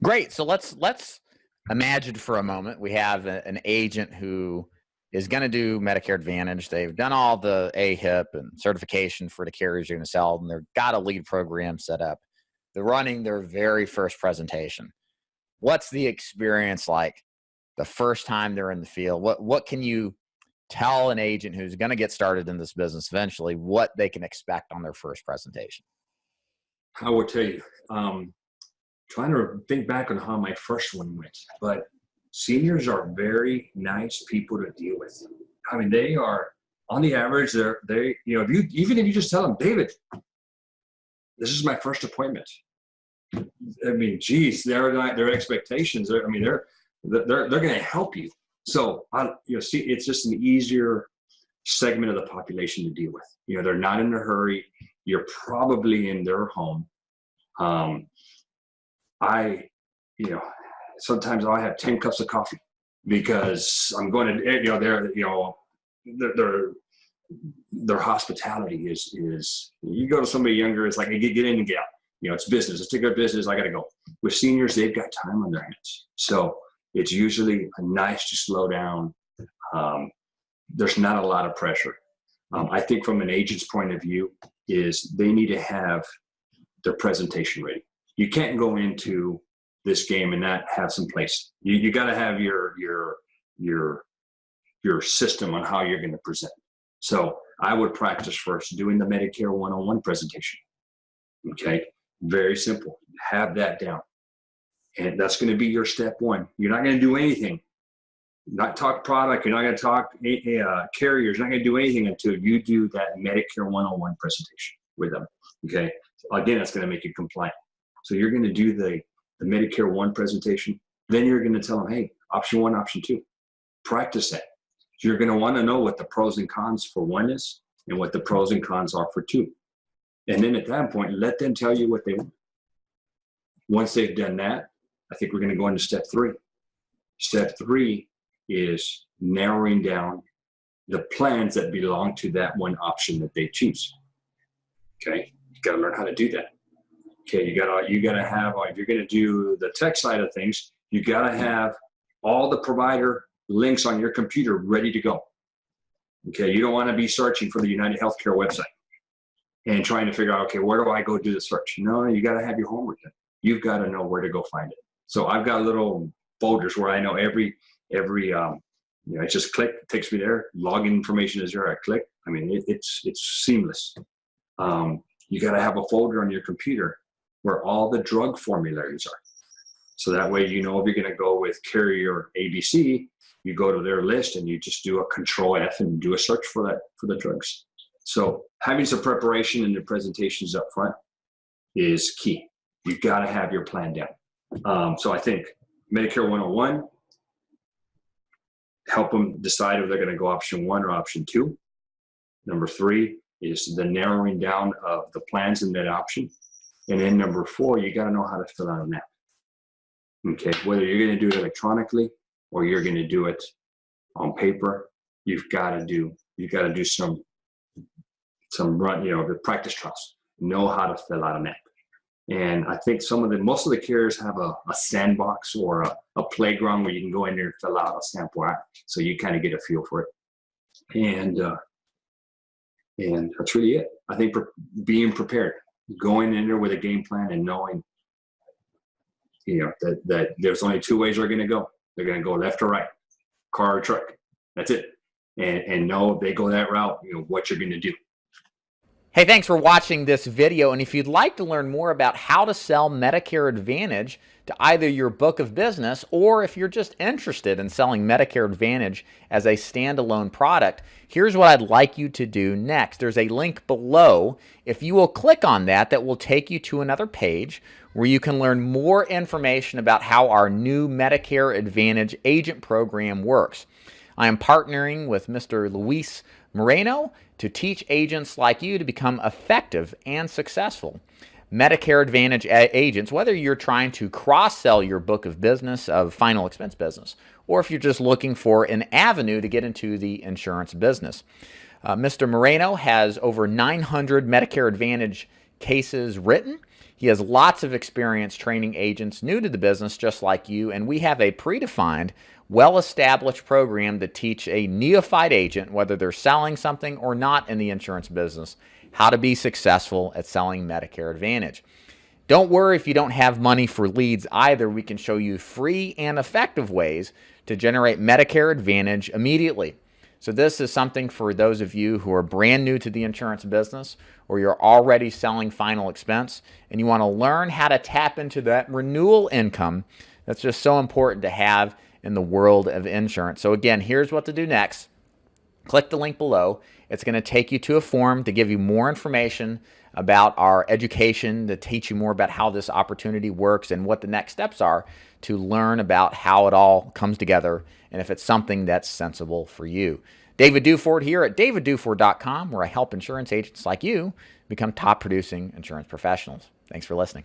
Great. So let's imagine for a moment we have an agent who is going to do Medicare Advantage. They've done all the AHIP and certification for the carriers you're going to sell, and they've got a lead program set up. They're running their very first presentation. What's the experience like the first time they're in the field? What can you tell an agent who's going to get started in this business eventually what they can expect on their first presentation? I will tell you, trying to think back on how my first one went, but seniors are very nice people to deal with. I mean, they are, on the average, even if you just tell them, David, this is my first appointment. I mean, geez, their expectations. They're going to help you. So it's just an easier segment of the population to deal with. They're not in a hurry. You're probably in their home. Sometimes I have 10 cups of coffee because I'm going to, their hospitality is, you go to somebody younger, it's like, get in and get out. It's business. Let's take our business. I got to go. With seniors, they've got time on their hands. So it's usually nice to slow down. There's not a lot of pressure. I think from an agent's point of view is they need to have their presentation ready. You can't go into this game and not have some place. You got to have your system on how you're going to present. So I would practice first doing the Medicare 101 presentation. Okay. Very simple. Have that down. And that's going to be your step one. You're not going to do anything. Not talk product. You're not going to talk carriers. You're not going to do anything until you do that Medicare 101 presentation with them. Okay. Again, that's going to make you compliant. So you're going to do the Medicare 1 presentation. Then you're going to tell them, hey, option 1, option 2. Practice that. So you're going to want to know what the pros and cons for 1 is and what the pros and cons are for 2. And then at that point, let them tell you what they want. Once they've done that, I think we're going to go into step 3. Step 3 is narrowing down the plans that belong to that one option that they choose. Okay, you got to learn how to do that. Okay, you gotta have, if you're going to do the tech side of things, you got to have all the provider links on your computer ready to go. Okay, you don't want to be searching for the United Healthcare website and trying to figure out, okay, where do I go do the search? No, you got to have your homework done. You've got to know where to go find it. So I've got little folders where I know every it's just click, it takes me there. Login information is there. I click. I mean, it's seamless. You got to have a folder on your computer where all the drug formularies are. So that way, if you're going to go with carrier ABC, you go to their list and you just do a control F and do a search for the drugs. So having some preparation in the presentations up front is key. You've got to have your plan down. So I think Medicare 101, help them decide if they're going to go option 1 or option 2. Number 3 is the narrowing down of the plans in that option. And then number 4, you got to know how to fill out an app. Okay, whether you're going to do it electronically or you're going to do it on paper, you've got to do some run, the practice trials. Know how to fill out an app. And I think most of the carriers have a sandbox or a playground where you can go in there and fill out a sample app, so you kind of get a feel for it. And that's really it. I think being prepared, going in there with a game plan and knowing, that there's only 2 ways they're going to go. They're going to go left or right, car or truck. That's it. And know if they go that route, what you're going to do. Hey, thanks for watching this video. And if you'd like to learn more about how to sell Medicare Advantage to either your book of business, or if you're just interested in selling Medicare Advantage as a standalone product, here's what I'd like you to do next. There's a link below. If you will click on that, that will take you to another page where you can learn more information about how our new Medicare Advantage agent program works. I am partnering with Mr. Luis Moreno to teach agents like you to become effective and successful Medicare Advantage agents, whether you're trying to cross-sell your book of business of final expense business, or if you're just looking for an avenue to get into the insurance business. Mr. Moreno has over 900 Medicare Advantage cases written. He has lots of experience training agents new to the business just like you, and we have a predefined, well-established program to teach a neophyte agent, whether they're selling something or not in the insurance business, how to be successful at selling Medicare Advantage. Don't worry if you don't have money for leads either. We can show you free and effective ways to generate Medicare Advantage immediately. So this is something for those of you who are brand new to the insurance business, or you're already selling final expense and you want to learn how to tap into that renewal income that's just so important to have in the world of insurance. So again, here's what to do next. Click the link below. It's going to take you to a form to give you more information about our education, to teach you more about how this opportunity works and what the next steps are to learn about how it all comes together and if it's something that's sensible for you. David Duford here at davidduford.com, where I help insurance agents like you become top producing insurance professionals. Thanks for listening.